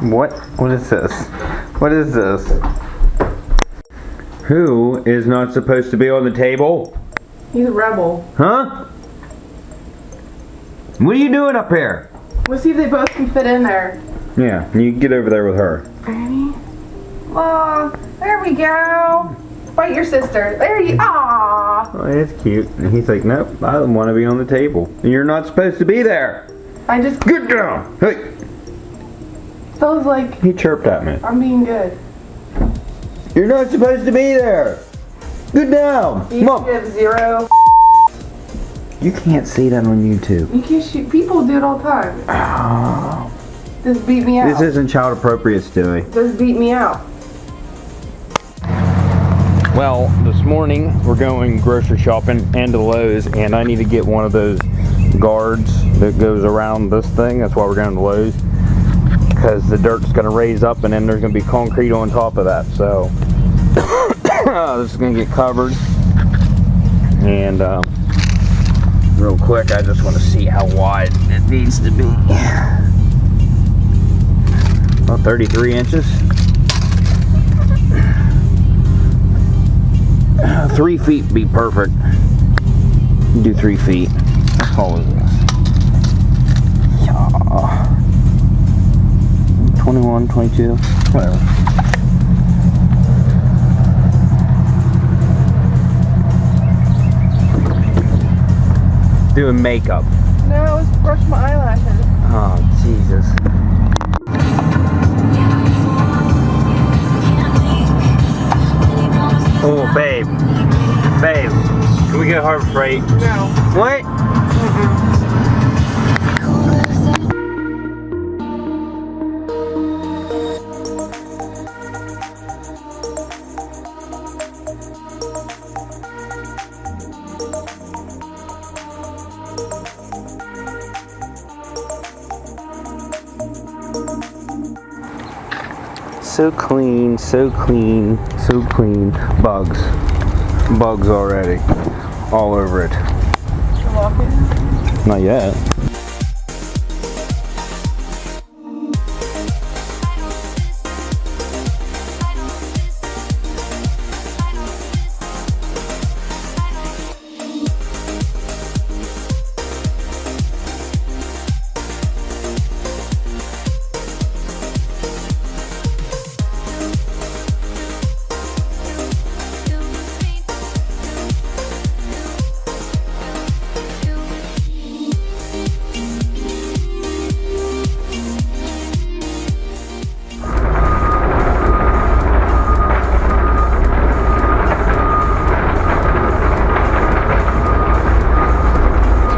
What? What is this? What is this? Who is not supposed to be on the table? He's a rebel. Huh? What are you doing up here? We'll see if they both can fit in there. Yeah, you get over there with her. Ready? Oh, there we go. Bite your sister. There you. Aww. Oh, it's cute. And he's like, nope, I don't want to be on the table. You're not supposed to be there. I just. Get down. Hey. Feels like He chirped at me. I'm being good. You're not supposed to be there. Get down. You Come on. have 0. You can't see that on YouTube. You can't shoot. People do it all the time. Oh. Just beat me out. This isn't child appropriate, Stewie. Just beat me out. Well, this morning we're going grocery shopping and to Lowe's, and I need to get one of those guards that goes around this thing. That's why we're going to Lowe's, because the dirt's going to raise up and then there's going to be concrete on top of that. So this is going to get covered. And real quick, I just want to see how wide it needs to be. About 33 inches. 3 feet be perfect. Do 3 feet. How tall is this? 21, 22, whatever. Doing makeup. No, I was brushing my eyelashes. Oh, Jesus. Oh, babe. Babe, can we get Harbor Freight? No. What? So clean, so clean, so clean. Bugs. Bugs already. All over it. You're walking? Not yet.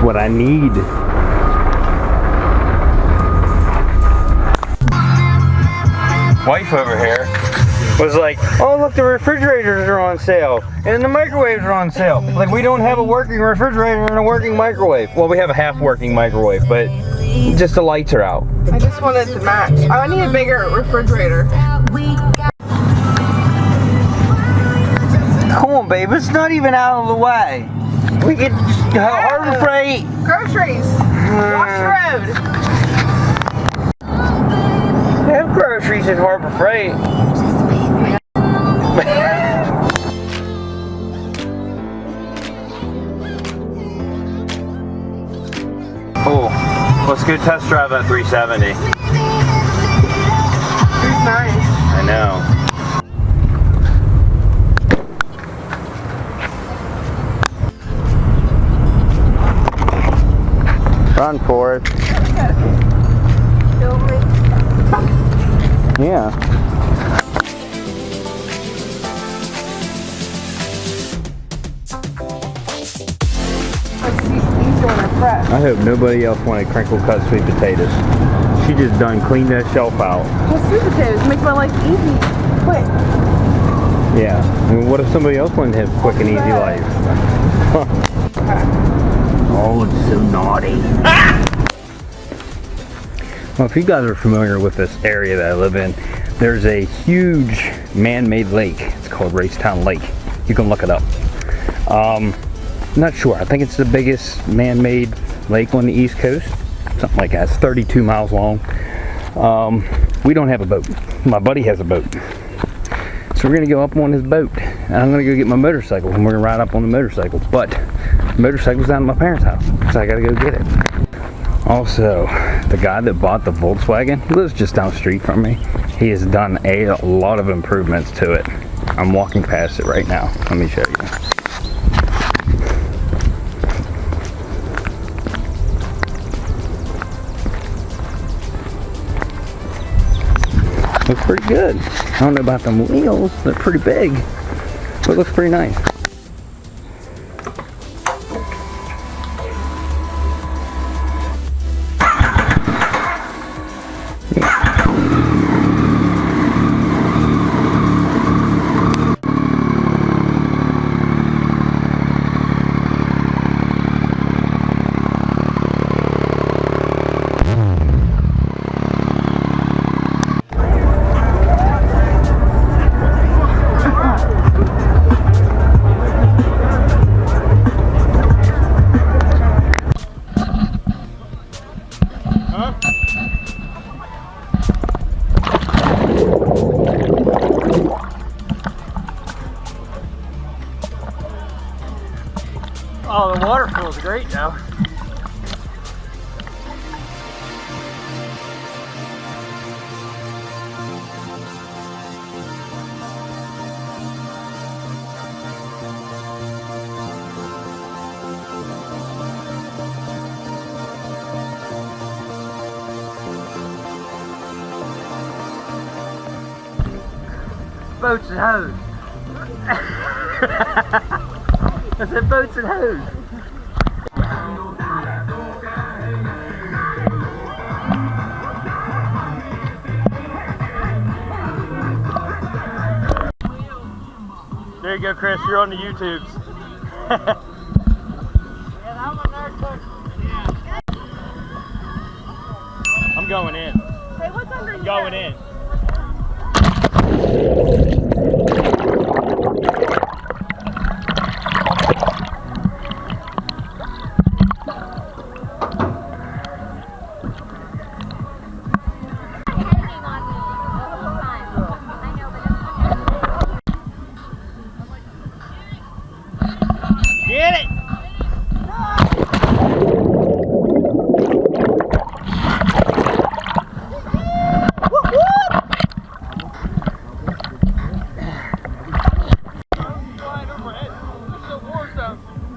What I need. Wife over here was like, oh look, the refrigerators are on sale and the microwaves are on sale. Like, we don't have a working refrigerator and a working microwave. Well, we have a half working microwave, but just the lights are out. I just wanted to match. I need a bigger refrigerator. Come on, babe, it's not even out of the way. We get Harbor Freight. Groceries. Watch the road. They have groceries at Harbor Freight. Oh, let's go test drive that 370. It's nice. I know. Run for it. Film me. Yeah. Let's see, these ones are fresh. I hope nobody else wanted crinkle cut sweet potatoes. She just done cleaned that shelf out. Well, sweet potatoes make my life easy, quick. Yeah. I mean, what if somebody else wanted to have a quick and easy life? Huh. Oh, it's so naughty. Well, if you guys are familiar with this area that I live in, there's a huge man-made lake. It's called Raystown Lake. You can look it up. Not sure. I think it's the biggest man-made lake on the East Coast. Something like that. It's 32 miles long. We don't have a boat. My buddy has a boat. So we're gonna go up on his boat. And I'm gonna go get my motorcycle and we're gonna ride up on the motorcycle. But the motorcycle's down at my parents' house, so I gotta go get it. Also, the guy that bought the Volkswagen lives just down the street from me. He has done a lot of improvements to it. I'm walking past it right now. Let me show you. Looks pretty good. I don't know about them wheels. They're pretty big, but it looks pretty nice. Oh, the water feels great now. Boats and hose. I said boats and hose. There you go, Chris. You're on the YouTubes. I'm going in. Hey, what's under I'm going in. Get it!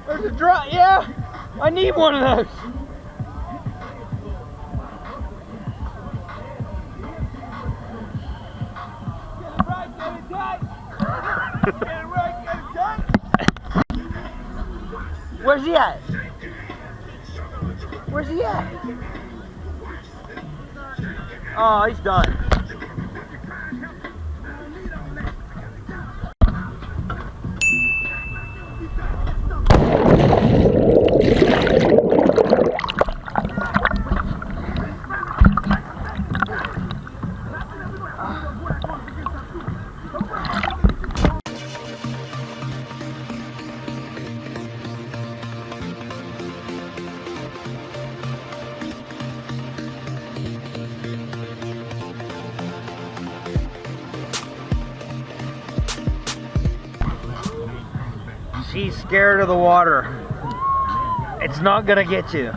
There's a drop, yeah! I need one of those! Where's he at? Where's he at? Oh, he's done. She's scared of the water. It's not gonna get you.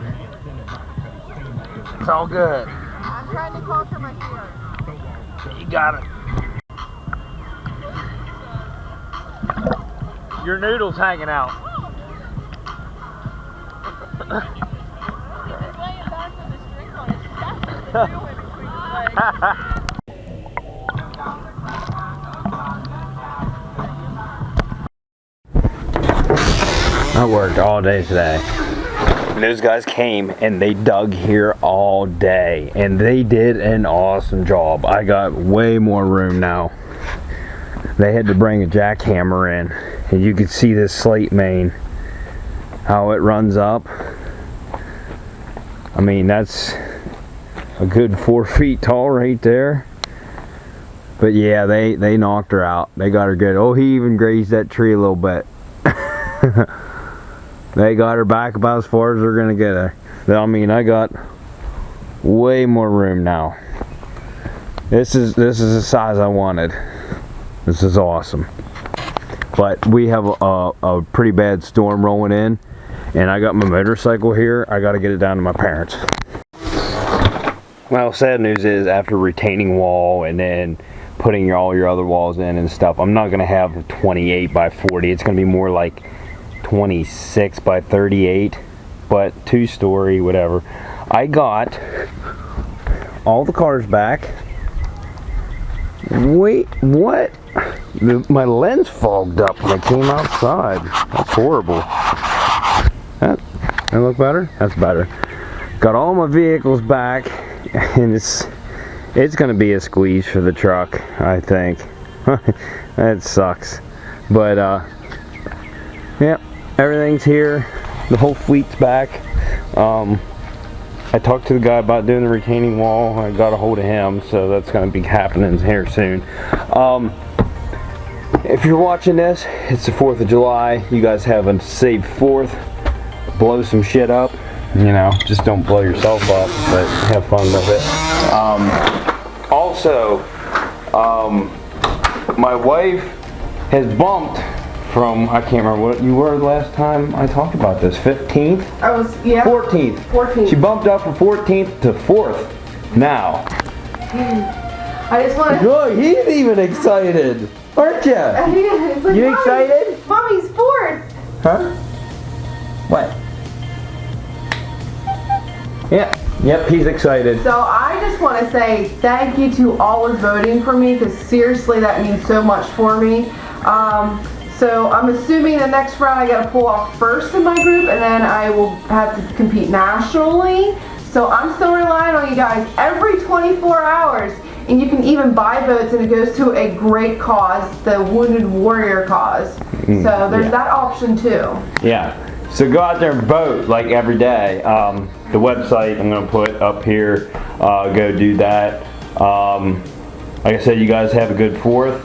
It's all good. I'm trying to conquer my fear. You got it. Your noodle's hanging out. He's laying back with the string on his chest. It's in between his legs. I worked all day today. Those guys came and they dug here all day and they did an awesome job. I got way more room now. They had to bring a jackhammer in and you could see this slate main, how it runs up. I mean, that's a good 4 feet tall right there. But yeah, they knocked her out. They got her good. Oh, he even grazed that tree a little bit. They got her back about as far as they're gonna get her. I mean, I got way more room now. This is the size I wanted. This is awesome. But we have a pretty bad storm rolling in, and I got my motorcycle here. I got to get it down to my parents. Well, sad news is after retaining wall and then putting all your other walls in and stuff, I'm not going to have 28 by 40. It's going to be more like 26 by 38, but 2-story, whatever. I got all the cars back. Wait, what? My lens fogged up when I came outside. That's horrible. That look better? That's better. Got all my vehicles back, and it's gonna be a squeeze for the truck, I think. That sucks. But yeah, everything's here. The whole fleet's back. I talked to the guy about doing the retaining wall. I got a hold of him, so that's going to be happening here soon. If you're watching this, it's the 4th of July. You guys have a safe 4th. Blow some shit up. You know, just don't blow yourself up, but have fun with it. Also, my wife has bumped from, I can't remember what you were last time I talked about this, 15th? I was, yeah. 14th. 14th. She bumped up from 14th to 4th now. I just want to... Look, he's even excited. Aren't you? It's like, You excited? Mommy's 4th. Huh? What? Yeah. Yep, he's excited. So I just want to say thank you to all of voting for me, because seriously that means so much for me. So I'm assuming the next round I got to pull off first in my group, and then I will have to compete nationally. So I'm still relying on you guys every 24 hours. And you can even buy votes, and it goes to a great cause, the Wounded Warrior cause. So there's that option too. Yeah. So go out there and vote like every day. The website I'm going to put up here. Go do that. Like I said, you guys have a good 4th.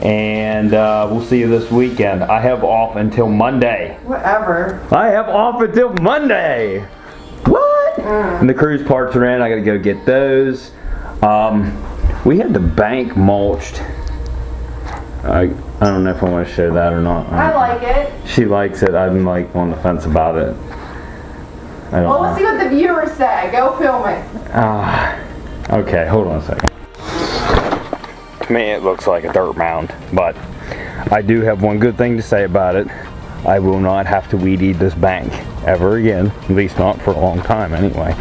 And we'll see you this weekend. I have off until Monday. Whatever. I have off until Monday. What? And the cruise parts are in. I got to go get those. We had the bank mulched. I don't know if I want to show that or not. I like it. She likes it. I'm like on the fence about it. I don't Well, know. let's see what the viewers say. Go film it. Okay, hold on a second. To me it looks like a dirt mound, but I do have one good thing to say about it. I will not have to weed eat this bank ever again, at least not for a long time anyway.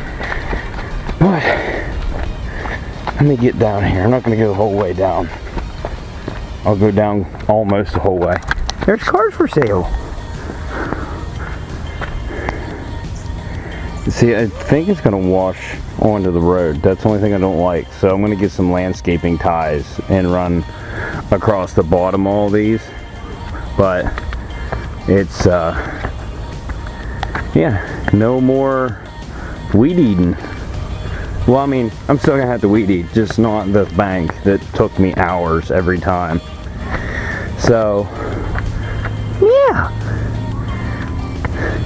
But let me get down here. I'm not going to go the whole way down. I'll go down almost the whole way. There's cars for sale. See, I think it's going to wash onto the road. That's the only thing I don't like. So I'm going to get some landscaping ties and run across the bottom of all these. But it's, yeah, no more weed eating. Well, I mean, I'm still going to have to weed eat, just not this bank that took me hours every time. So, yeah.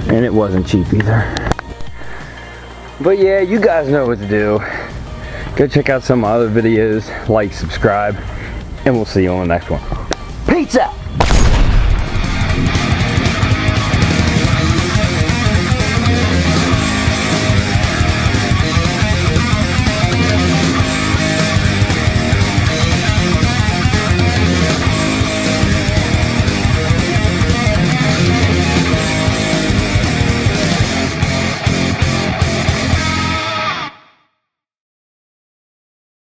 And it wasn't cheap either. But yeah, you guys know what to do. Go check out some other videos, like, subscribe, and we'll see you on the next one. Peace out!